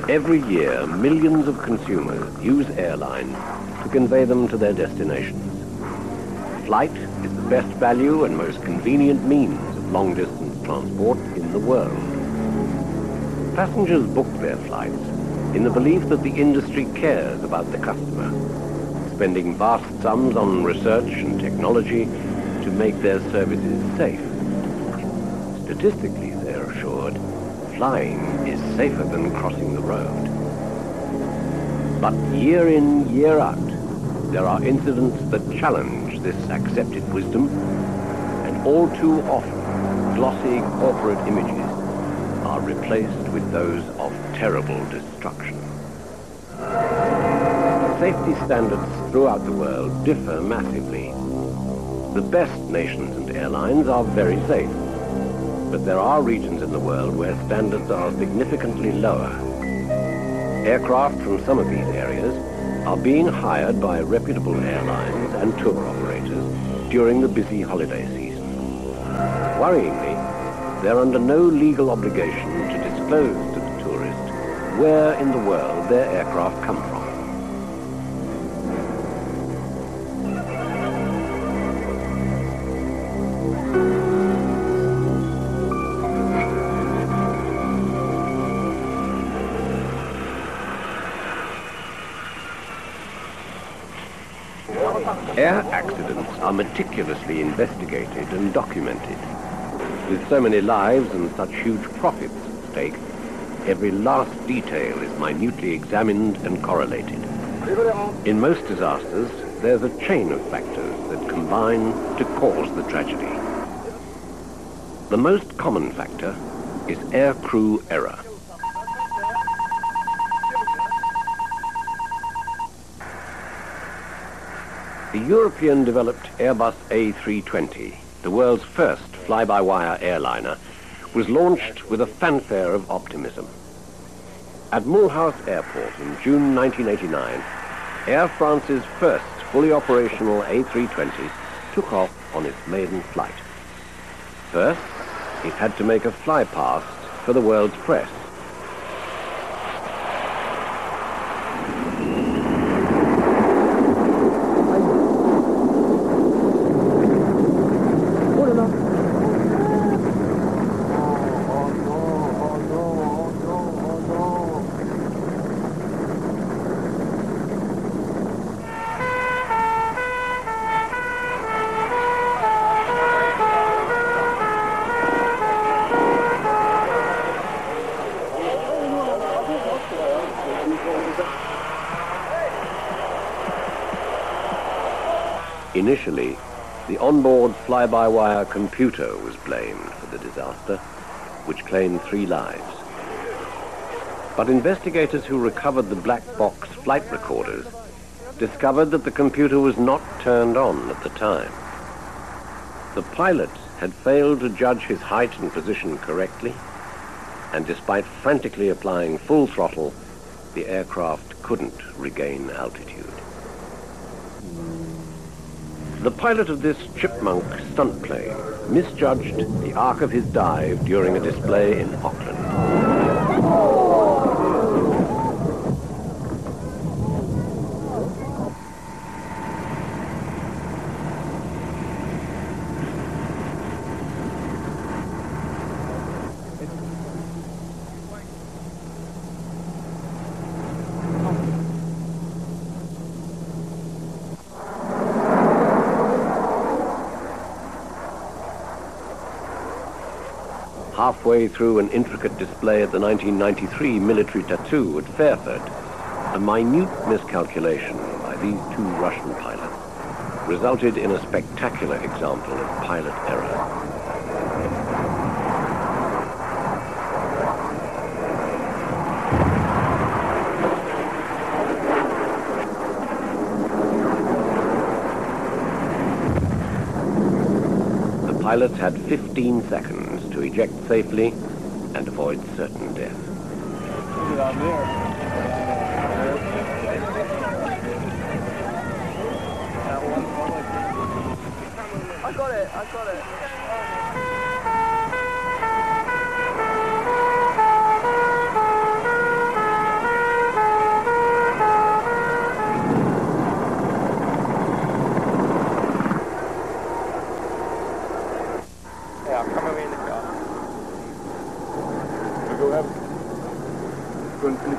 Every year, millions of consumers use airlines to convey them to their destinations. Flight is the best value and most convenient means of long-distance transport in the world. Passengers book their flights in the belief that the industry cares about the customer, spending vast sums on research and technology to make their services safe. Statistically, they're assured, flying is safer than crossing the road. But year in, year out, there are incidents that challenge this accepted wisdom, and all too often, glossy corporate images are replaced with those of terrible destruction. Safety standards throughout the world differ massively. The best nations and airlines are very safe, but there are regions in the world where standards are significantly lower. Aircraft from some of these areas are being hired by reputable airlines and tour operators during the busy holiday season. Worryingly, they're under no legal obligation to disclose to the tourist where in the world their aircraft come from. Air accidents are meticulously investigated and documented. With so many lives and such huge profits at stake, every last detail is minutely examined and correlated. In most disasters, there's a chain of factors that combine to cause the tragedy. The most common factor is aircrew error. The European-developed Airbus A320, the world's first fly-by-wire airliner, was launched with a fanfare of optimism. At Mulhouse Airport in June 1989, Air France's first fully operational A320 took off on its maiden flight. First, it had to make a flypast for the world's press. Initially, the onboard fly-by-wire computer was blamed for the disaster, which claimed 3 lives. But investigators who recovered the black box flight recorders discovered that the computer was not turned on at the time. The pilot had failed to judge his height and position correctly, and despite frantically applying full throttle, the aircraft couldn't regain altitude. The pilot of this chipmunk stunt plane misjudged the arc of his dive during a display in Auckland. Halfway through an intricate display at the 1993 military tattoo at Fairford, a minute miscalculation by these 2 Russian pilots resulted in a spectacular example of pilot error. The pilots had 15 seconds to eject safely and avoid certain death. I got it.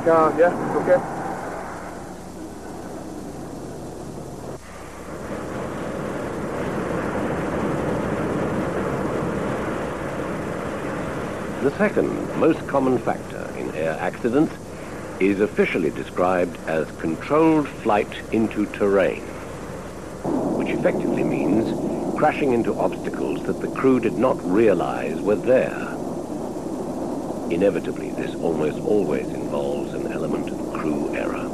Yeah, okay. The second most common factor in air accidents is officially described as controlled flight into terrain, which effectively means crashing into obstacles that the crew did not realize were there. Inevitably, this almost always involves an element of crew error.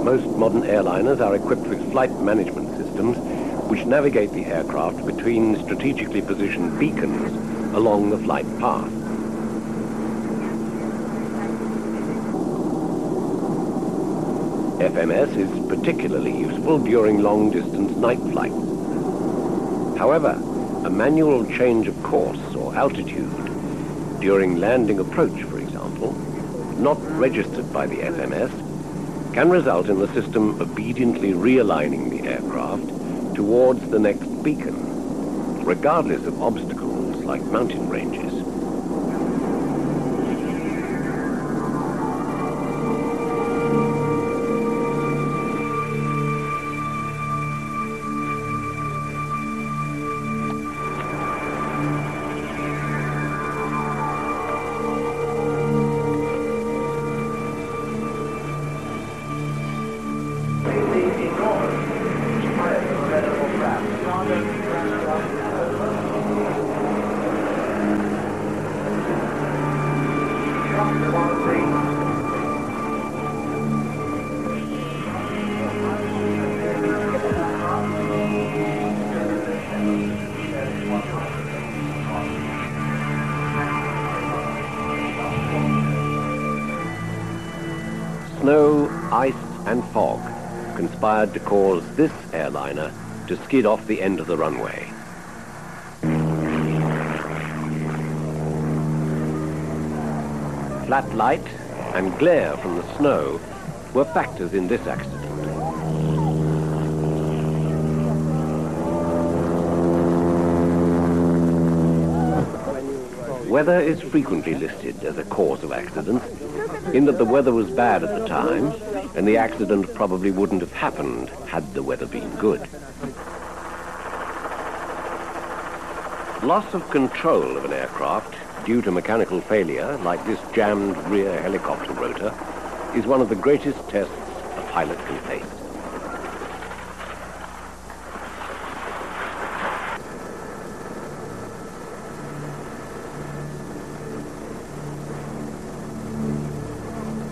Most modern airliners are equipped with flight management systems which navigate the aircraft between strategically positioned beacons along the flight path. FMS is particularly useful during long-distance night flights. However, a manual change of course or altitude during landing approach, for example, not registered by the FMS, can result in the system obediently realigning the aircraft towards the next beacon, regardless of obstacles like mountain ranges. Snow, ice and fog conspired to cause this airliner to skid off the end of the runway. Flat light and glare from the snow were factors in this accident. Weather is frequently listed as a cause of accidents, in that the weather was bad at the time, and the accident probably wouldn't have happened had the weather been good. Loss of control of an aircraft due to mechanical failure, like this jammed rear helicopter rotor, is one of the greatest tests a pilot can face.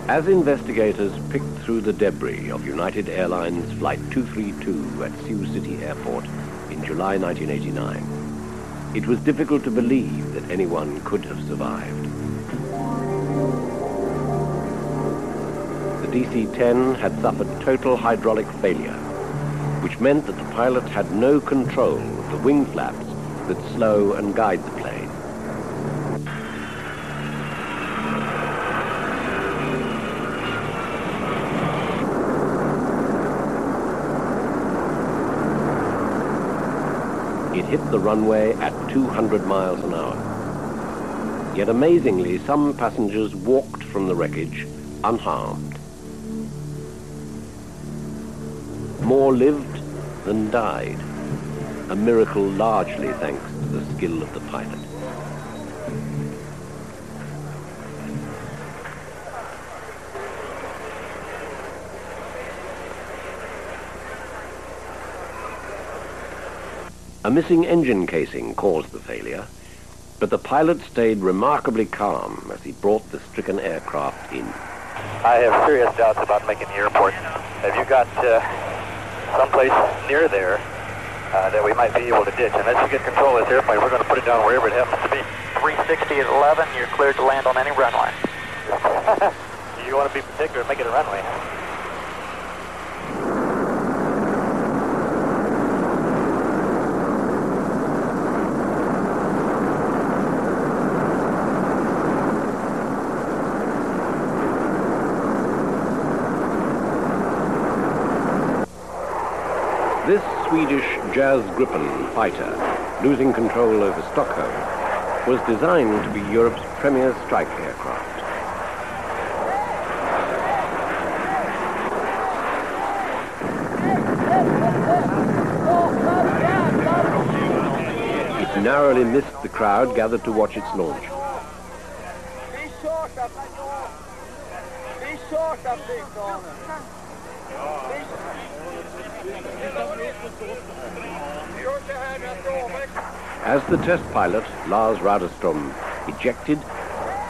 As investigators picked through the debris of United Airlines Flight 232 at Sioux City Airport in July 1989, it was difficult to believe that anyone could have survived. The DC-10 had suffered total hydraulic failure, which meant that the pilot had no control of the wing flaps that slow and guide the plane. It hit the runway at 200 miles an hour. Yet amazingly, some passengers walked from the wreckage unharmed. More lived than died, a miracle largely thanks to the skill of the pilot. A missing engine casing caused the failure, but the pilot stayed remarkably calm as he brought the stricken aircraft in. I have serious doubts about making the airport. Have you got someplace near there that we might be able to ditch? Unless you get control of this airplane, we're going to put it down wherever it happens to be. 360 at 11, you're cleared to land on any runway. You want to be particular and make it a runway. Swedish Jazz Gripen fighter, losing control over Stockholm, was designed to be Europe's premier strike aircraft. It narrowly missed the crowd gathered to watch its launch. Be short up big corner. As the test pilot, Lars Raderstrom, ejected,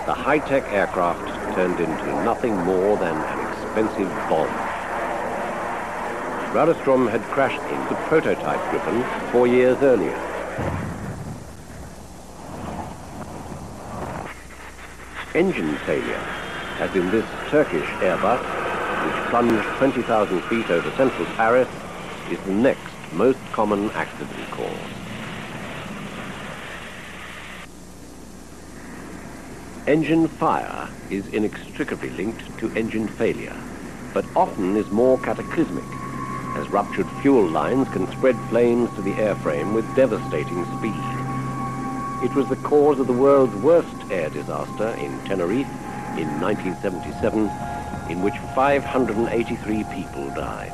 the high-tech aircraft turned into nothing more than an expensive bomb. Raderstrom had crashed into the prototype Gripen 4 years earlier. Engine failure, as in this Turkish Airbus, which plunged 20,000 feet over central Paris, is the next most common accident cause. Engine fire is inextricably linked to engine failure, but often is more cataclysmic, as ruptured fuel lines can spread flames to the airframe with devastating speed. It was the cause of the world's worst air disaster in Tenerife in 1977, in which 583 people died.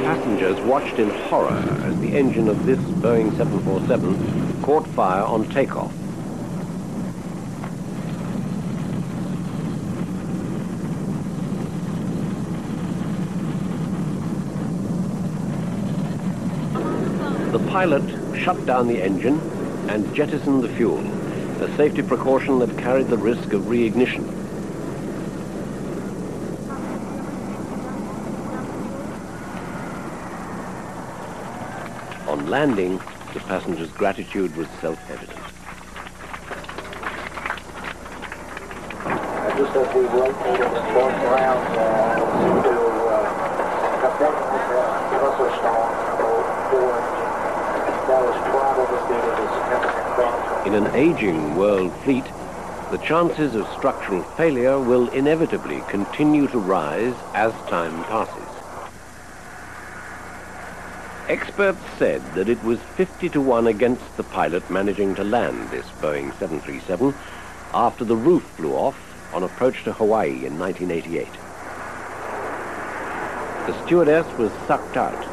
Passengers watched in horror as the engine of this Boeing 747 caught fire on takeoff. The pilot shut down the engine and jettisoned the fuel, a safety precaution that carried the risk of reignition. On landing, the passengers' gratitude was self-evident. Just as we rotated and walked around to connect with the muscle storm for that was probably due to the significant cross. In an aging world fleet, the chances of structural failure will inevitably continue to rise as time passes. Experts said that it was 50-1 against the pilot managing to land this Boeing 737 after the roof flew off on approach to Hawaii in 1988. The stewardess was sucked out,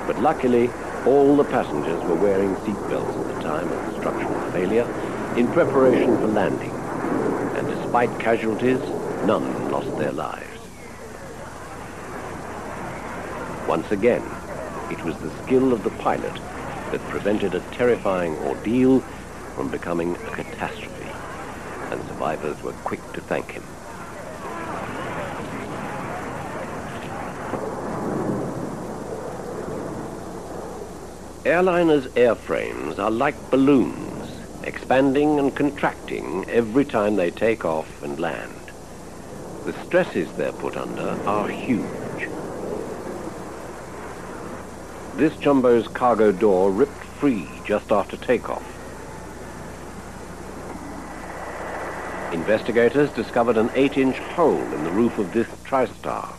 but luckily all the passengers were wearing seatbelts at the time of the structural failure in preparation for landing, and despite casualties, none lost their lives. Once again, it was the skill of the pilot that prevented a terrifying ordeal from becoming a catastrophe, and survivors were quick to thank him. Airliners' airframes are like balloons, expanding and contracting every time they take off and land. The stresses they're put under are huge. This jumbo's cargo door ripped free just after takeoff. Investigators discovered an 8-inch hole in the roof of this TriStar.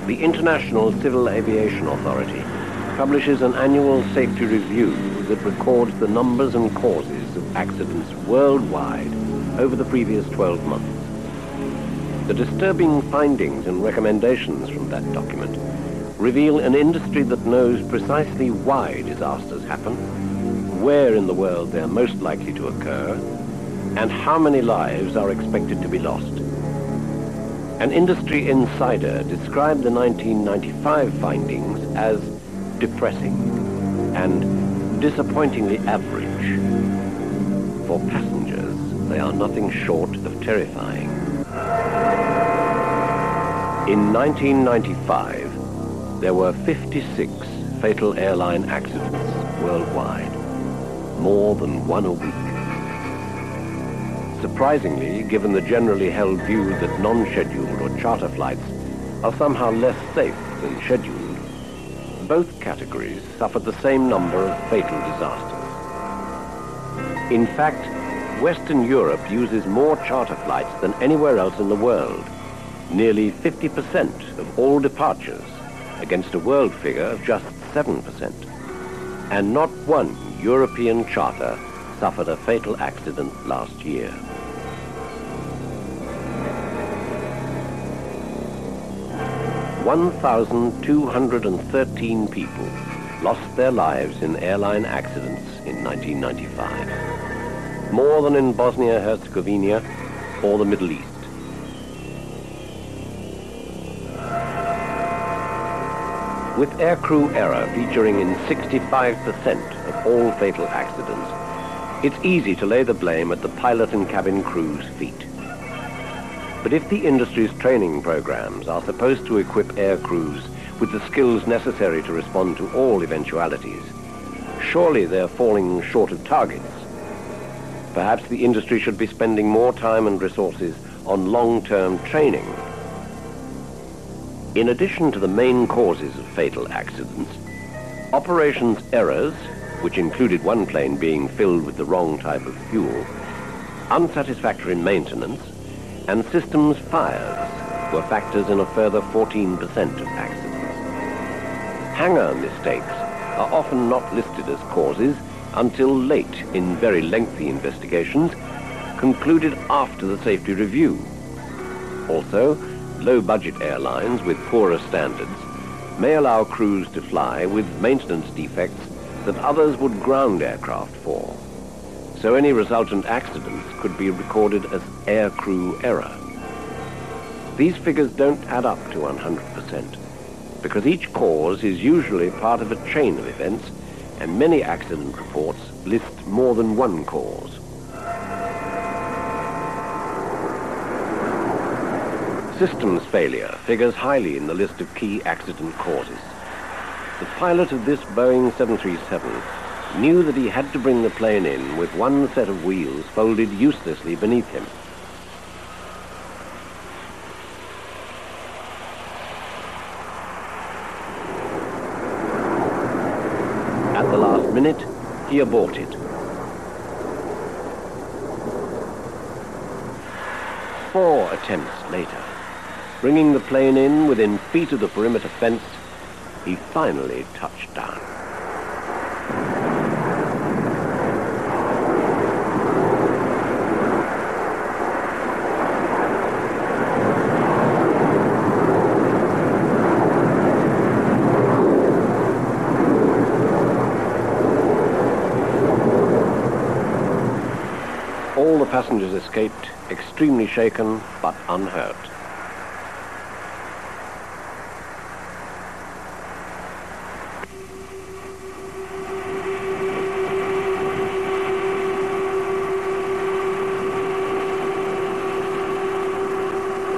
The International Civil Aviation Authority publishes an annual safety review that records the numbers and causes of accidents worldwide over the previous 12 months. The disturbing findings and recommendations from that document reveal an industry that knows precisely why disasters happen, where in the world they're most likely to occur, and how many lives are expected to be lost. An industry insider described the 1995 findings as depressing and disappointingly average. For passengers, they are nothing short of terrifying. In 1995, there were 56 fatal airline accidents worldwide, more than one a week. Surprisingly, given the generally held view that non-scheduled or charter flights are somehow less safe than scheduled, both categories suffered the same number of fatal disasters. In fact, Western Europe uses more charter flights than anywhere else in the world, nearly 50% of all departures, against a world figure of just 7%. And not one European charter suffered a fatal accident last year. (1,213 people lost their lives in airline accidents in 1995, more than in Bosnia-Herzegovina or the Middle East. With aircrew error featuring in 65% of all fatal accidents, it's easy to lay the blame at the pilot and cabin crew's feet. But if the industry's training programs are supposed to equip air crews with the skills necessary to respond to all eventualities, surely they're falling short of targets. Perhaps the industry should be spending more time and resources on long-term training. In addition to the main causes of fatal accidents, operations errors, which included one plane being filled with the wrong type of fuel, unsatisfactory maintenance, and systems fires were factors in a further 14% of accidents. Hangar mistakes are often not listed as causes until late in very lengthy investigations, concluded after the safety review. Also, low-budget airlines with poorer standards may allow crews to fly with maintenance defects that others would ground aircraft for. So any resultant accidents could be recorded as aircrew error. These figures don't add up to 100%, because each cause is usually part of a chain of events, and many accident reports list more than one cause. Systems failure figures highly in the list of key accident causes. The pilot of this Boeing 737 knew that he had to bring the plane in with one set of wheels folded uselessly beneath him. At the last minute, he aborted. Four attempts later, bringing the plane in within feet of the perimeter fence, he finally touched down. All the passengers escaped, extremely shaken but unhurt.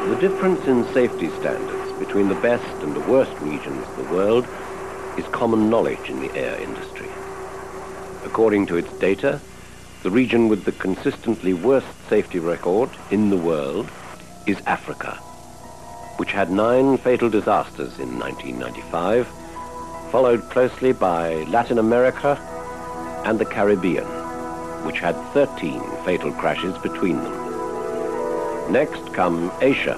The difference in safety standards between the best and the worst regions of the world is common knowledge in the air industry. According to its data, the region with the consistently worst safety record in the world is Africa, which had 9 fatal disasters in 1995, followed closely by Latin America and the Caribbean, which had 13 fatal crashes between them. Next come Asia,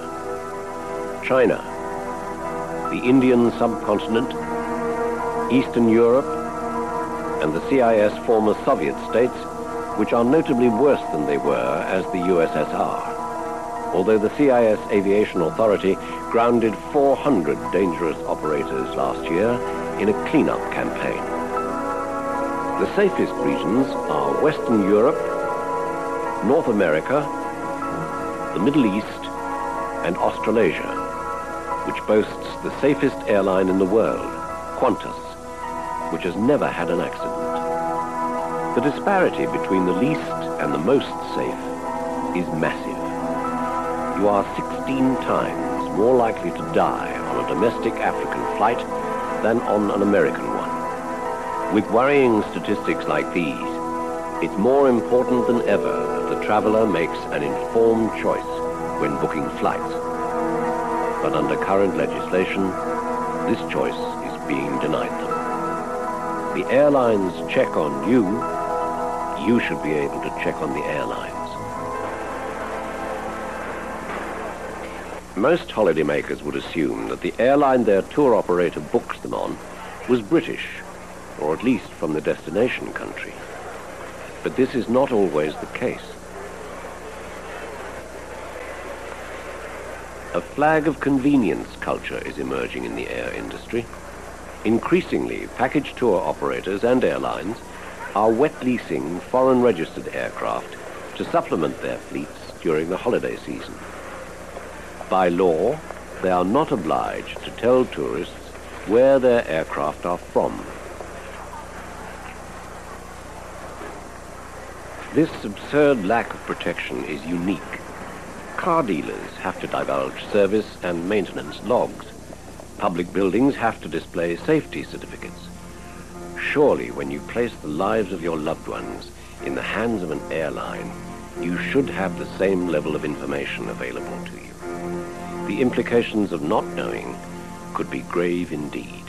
China, the Indian subcontinent, Eastern Europe, and the CIS former Soviet states, which are notably worse than they were as the USSR, although the CIS Aviation Authority grounded 400 dangerous operators last year in a cleanup campaign. The safest regions are Western Europe, North America, the Middle East, and Australasia, which boasts the safest airline in the world, Qantas, which has never had an accident. The disparity between the least and the most safe is massive. You are 16 times more likely to die on a domestic African flight than on an American one. With worrying statistics like these, it's more important than ever that the traveler makes an informed choice when booking flights. But under current legislation, this choice is being denied them. The airlines check on you, you should be able to check on the airlines. Most holidaymakers would assume that the airline their tour operator books them on was British, or at least from the destination country. But this is not always the case. A flag of convenience culture is emerging in the air industry. Increasingly, package tour operators and airlines are wet leasing foreign-registered aircraft to supplement their fleets during the holiday season. By law, they are not obliged to tell tourists where their aircraft are from. This absurd lack of protection is unique. Car dealers have to divulge service and maintenance logs. Public buildings have to display safety certificates. Surely, when you place the lives of your loved ones in the hands of an airline, you should have the same level of information available to you. The implications of not knowing could be grave indeed.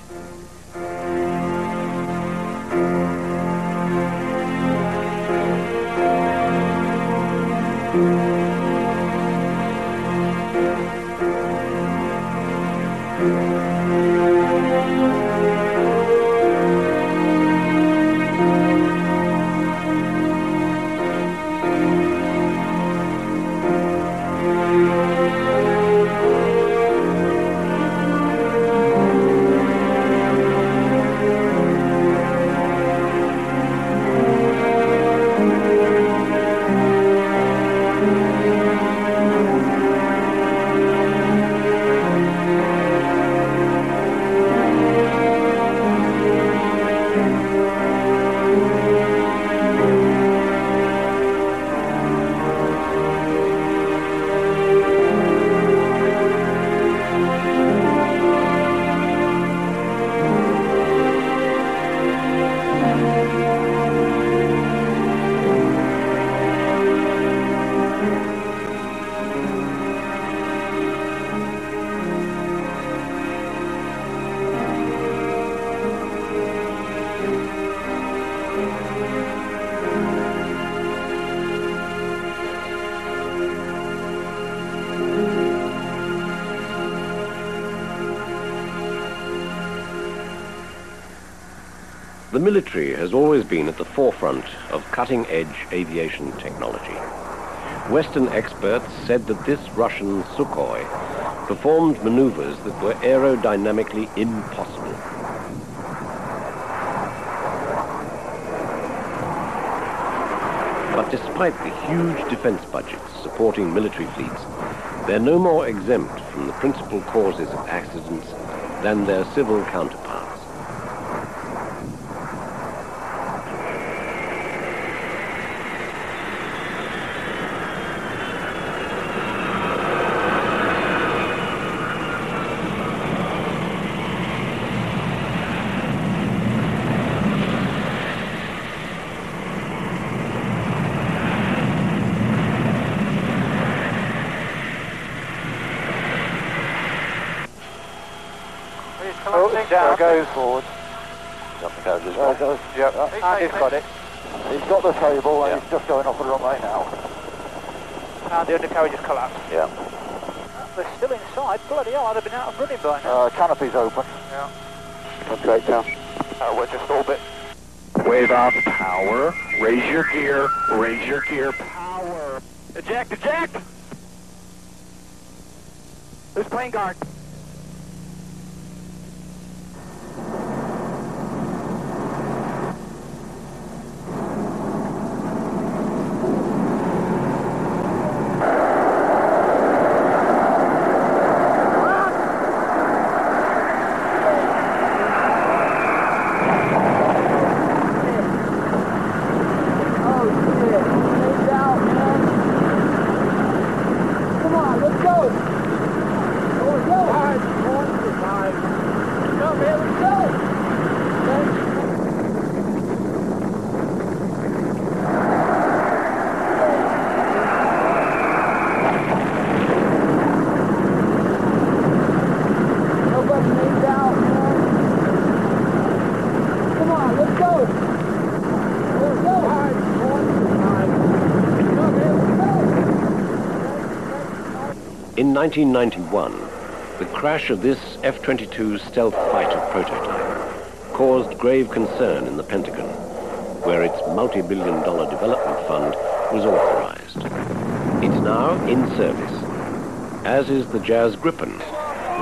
The military has always been at the forefront of cutting-edge aviation technology. Western experts said that this Russian Sukhoi performed maneuvers that were aerodynamically impossible. But despite the huge defense budgets supporting military fleets, they're no more exempt from the principal causes of accidents than their civil counterparts. Down goes forward. Jump the carriage as well. Yep. Andy's got it. He's got the table and he's just going off the runway now. And the undercarriage has collapsed. Yeah. They're still inside. Bloody hell, I'd have been out of running by now. Canopy's open. Yeah. Straight down. We're just orbit. Wave up, power. Raise your gear. Raise your gear. Power. Eject, eject! Who's playing guard? In 1991, the crash of this F-22 stealth fighter prototype caused grave concern in the Pentagon, where its multi-billion-dollar development fund was authorized. It's now in service, as is the Jazz Gripen,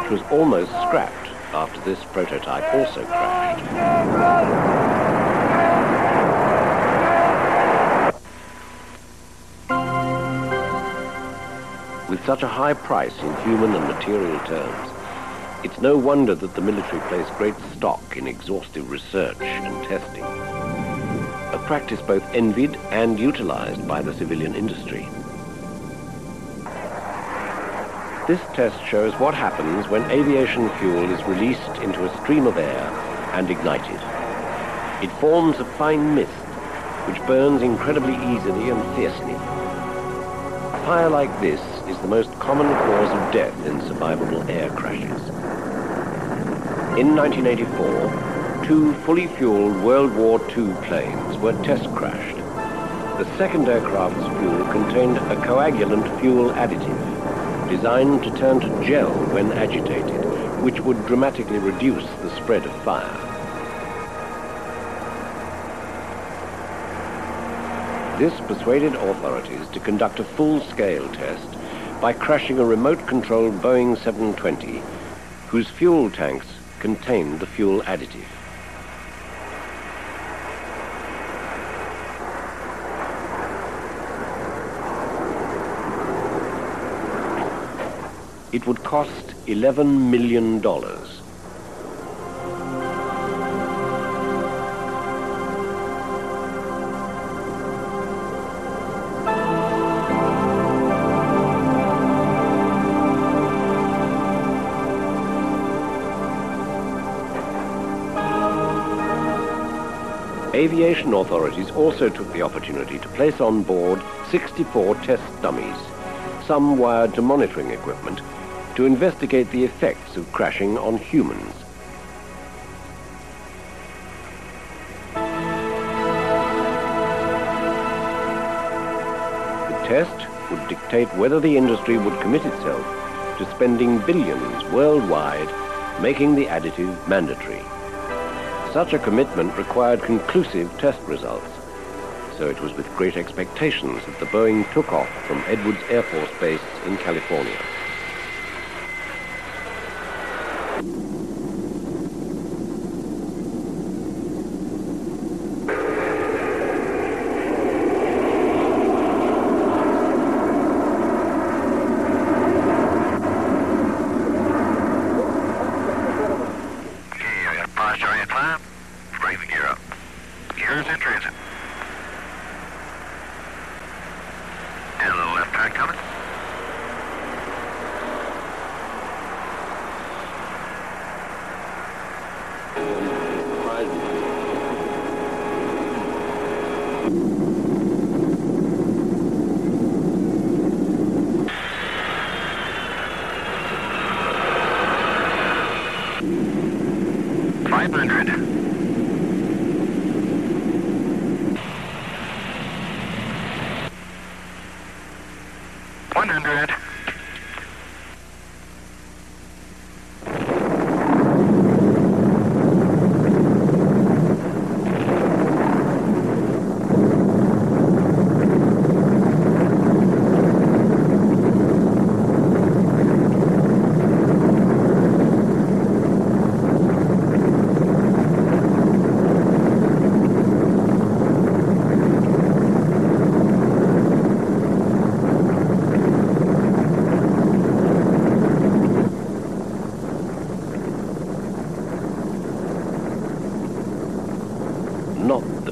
which was almost scrapped after this prototype also crashed. With such a high price in human and material terms, it's no wonder that the military placed great stock in exhaustive research and testing, a practice both envied and utilized by the civilian industry. This test shows what happens when aviation fuel is released into a stream of air and ignited. It forms a fine mist, which burns incredibly easily and fiercely. A fire like this is the most common cause of death in survivable air crashes. In 1984, 2 fully fueled World War II planes were test crashed. The second aircraft's fuel contained a coagulant fuel additive designed to turn to gel when agitated, which would dramatically reduce the spread of fire. This persuaded authorities to conduct a full-scale test by crashing a remote-controlled Boeing 720 whose fuel tanks contained the fuel additive. It would cost $11 million. Aviation authorities also took the opportunity to place on board 64 test dummies, some wired to monitoring equipment, to investigate the effects of crashing on humans. The test would dictate whether the industry would commit itself to spending billions worldwide making the additive mandatory. Such a commitment required conclusive test results, so it was with great expectations that the Boeing took off from Edwards Air Force Base in California.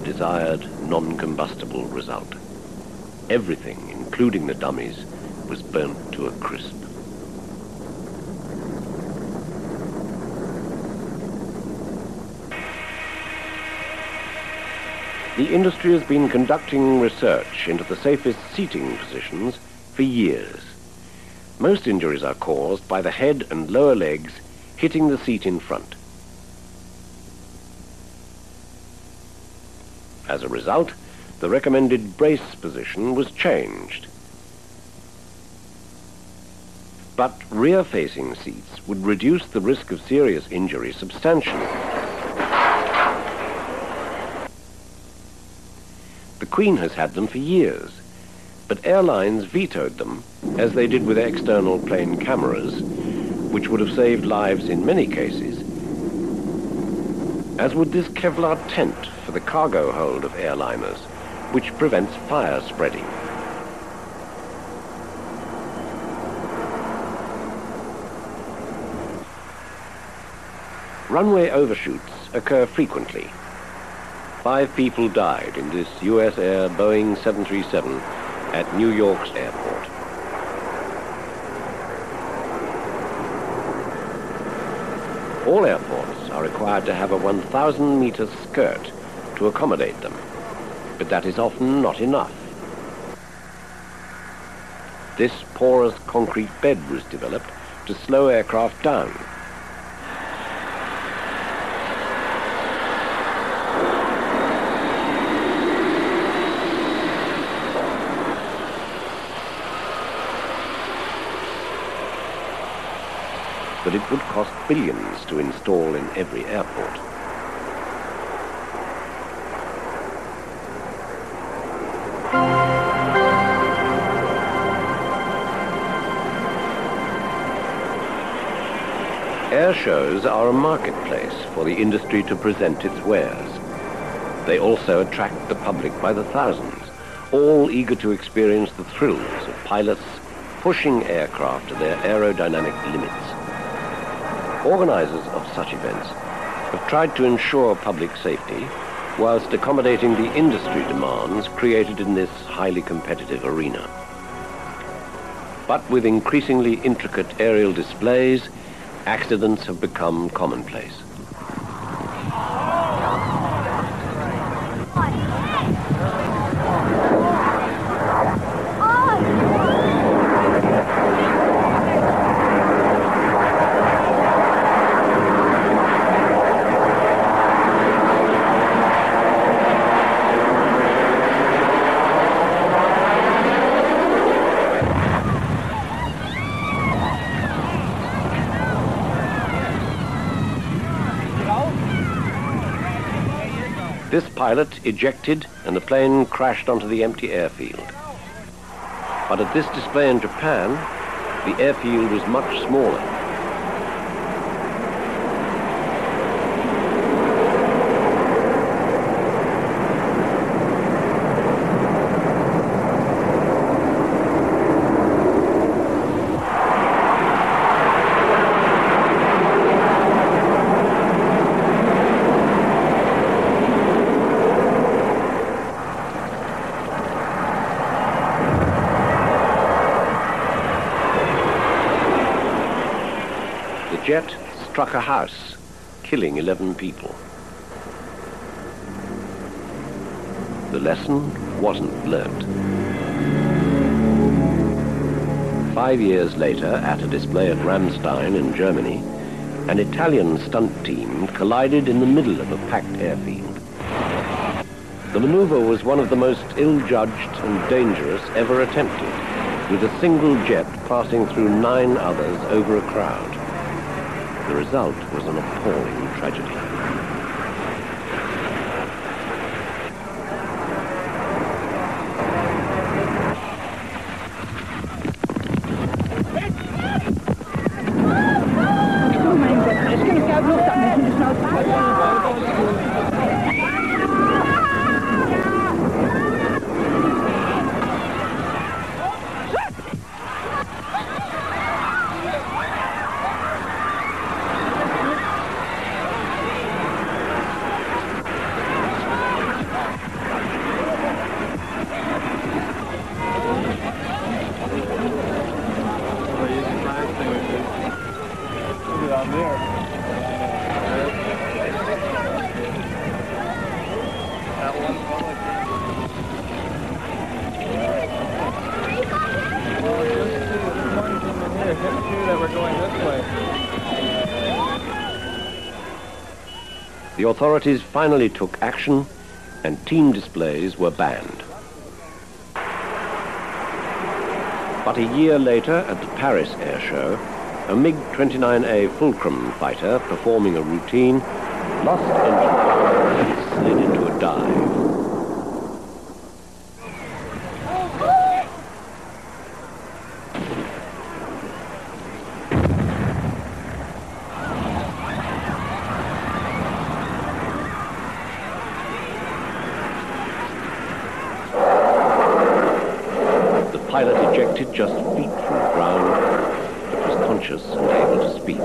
Desired non-combustible result. Everything, including the dummies, was burnt to a crisp. The industry has been conducting research into the safest seating positions for years. Most injuries are caused by the head and lower legs hitting the seat in front. As a result, the recommended brace position was changed. But rear-facing seats would reduce the risk of serious injury substantially. The Queen has had them for years, but airlines vetoed them, as they did with external plane cameras, which would have saved lives in many cases, as would this Kevlar tent for the cargo hold of airliners, which prevents fire spreading. Runway overshoots occur frequently. 5 people died in this US Air Boeing 737 at New York's airport. All airports are required to have a 1,000-meter skirt to accommodate them, but that is often not enough. This porous concrete bed was developed to slow aircraft down. But it would cost billions to install in every airport. Air shows are a marketplace for the industry to present its wares. They also attract the public by the thousands, all eager to experience the thrills of pilots pushing aircraft to their aerodynamic limits. Organizers of such events have tried to ensure public safety whilst accommodating the industry demands created in this highly competitive arena. But with increasingly intricate aerial displays, accidents have become commonplace. This pilot ejected and the plane crashed onto the empty airfield. But at this display in Japan, the airfield was much smaller. The jet struck a house, killing 11 people. The lesson wasn't learnt. 5 years later, at a display at Ramstein in Germany, an Italian stunt team collided in the middle of a packed airfield. The maneuver was one of the most ill-judged and dangerous ever attempted, with a single jet passing through 9 others over a crowd. The result was an appalling tragedy. The authorities finally took action and team displays were banned. But a year later, at the Paris Air Show, a MiG-29A Fulcrum fighter performing a routine lost engine power and slid into a dive. The pilot ejected just feet from the ground, but was conscious and able to speak.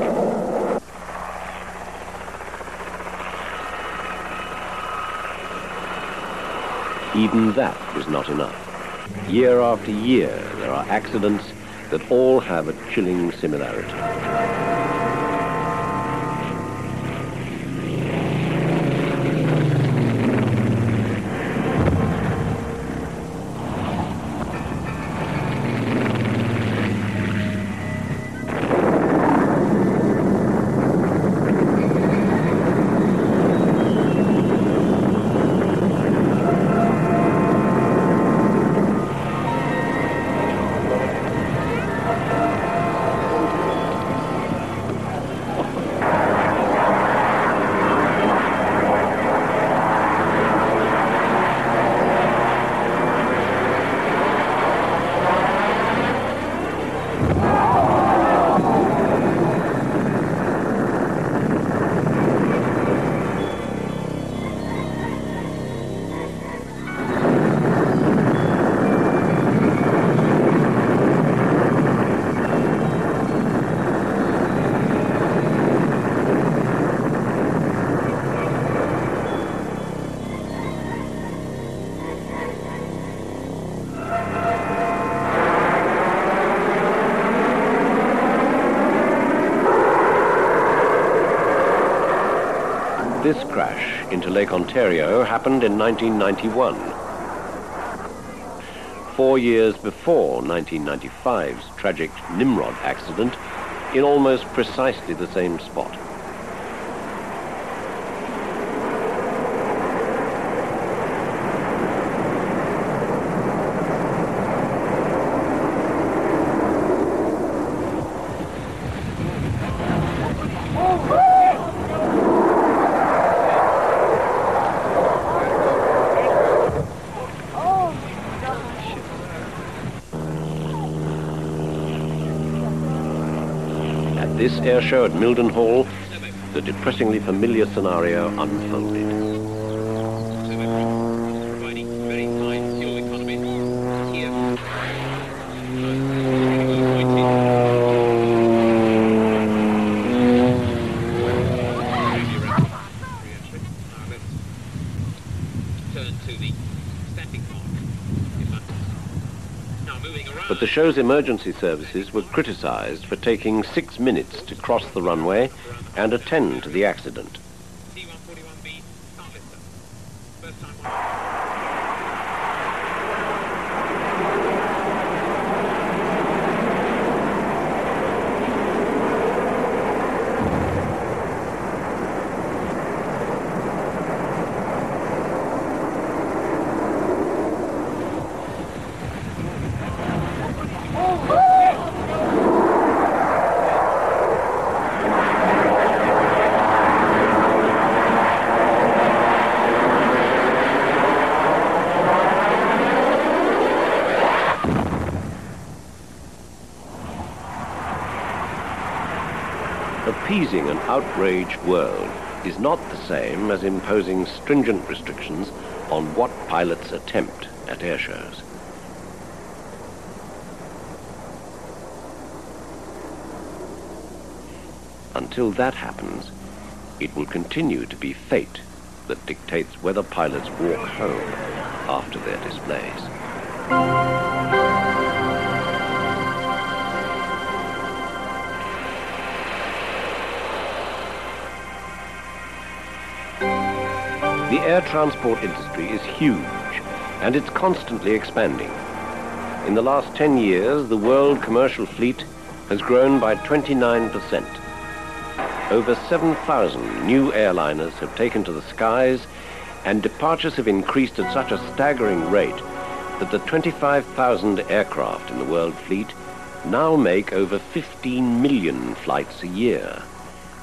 Even that was not enough. Year after year, there are accidents that all have a chilling similarity. This crash into Lake Ontario happened in 1991. 4 years before 1995's tragic Nimrod accident in almost precisely the same spot. At this air show at Mildenhall, the depressingly familiar scenario unfolded. But the show's emergency services were criticized for taking 6 minutes to cross the runway and attend to the accident. Appeasing an outraged world is not the same as imposing stringent restrictions on what pilots attempt at air shows. Until that happens, it will continue to be fate that dictates whether pilots walk home after their displays. The air transport industry is huge, and it's constantly expanding. In the last 10 years, the world commercial fleet has grown by 29%. Over 7,000 new airliners have taken to the skies, and departures have increased at such a staggering rate that the 25,000 aircraft in the world fleet now make over 15 million flights a year,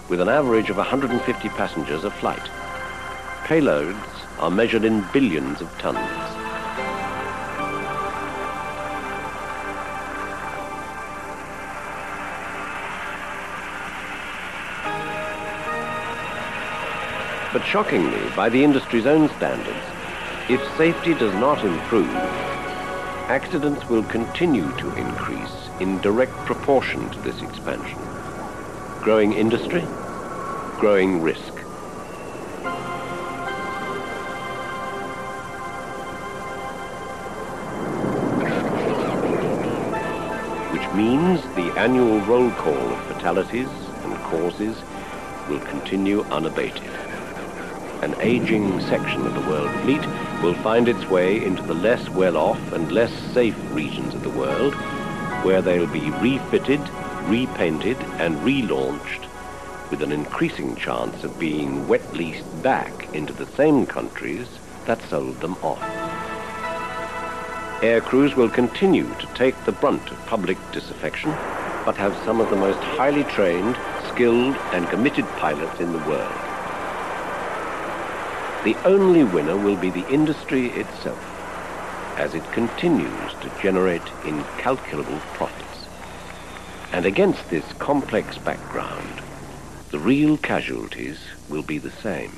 with an average of 150 passengers a flight. Payloads are measured in billions of tons. But shockingly, by the industry's own standards, if safety does not improve, accidents will continue to increase in direct proportion to this expansion. Growing industry, growing risk. Which means the annual roll call of fatalities and causes will continue unabated. An aging section of the world fleet will find its way into the less well-off and less safe regions of the world, where they'll be refitted, repainted, and relaunched, with an increasing chance of being wet leased back into the same countries that sold them off. Air crews will continue to take the brunt of public disaffection, but have some of the most highly trained, skilled, and committed pilots in the world. The only winner will be the industry itself, as it continues to generate incalculable profits. And against this complex background, the real casualties will be the same.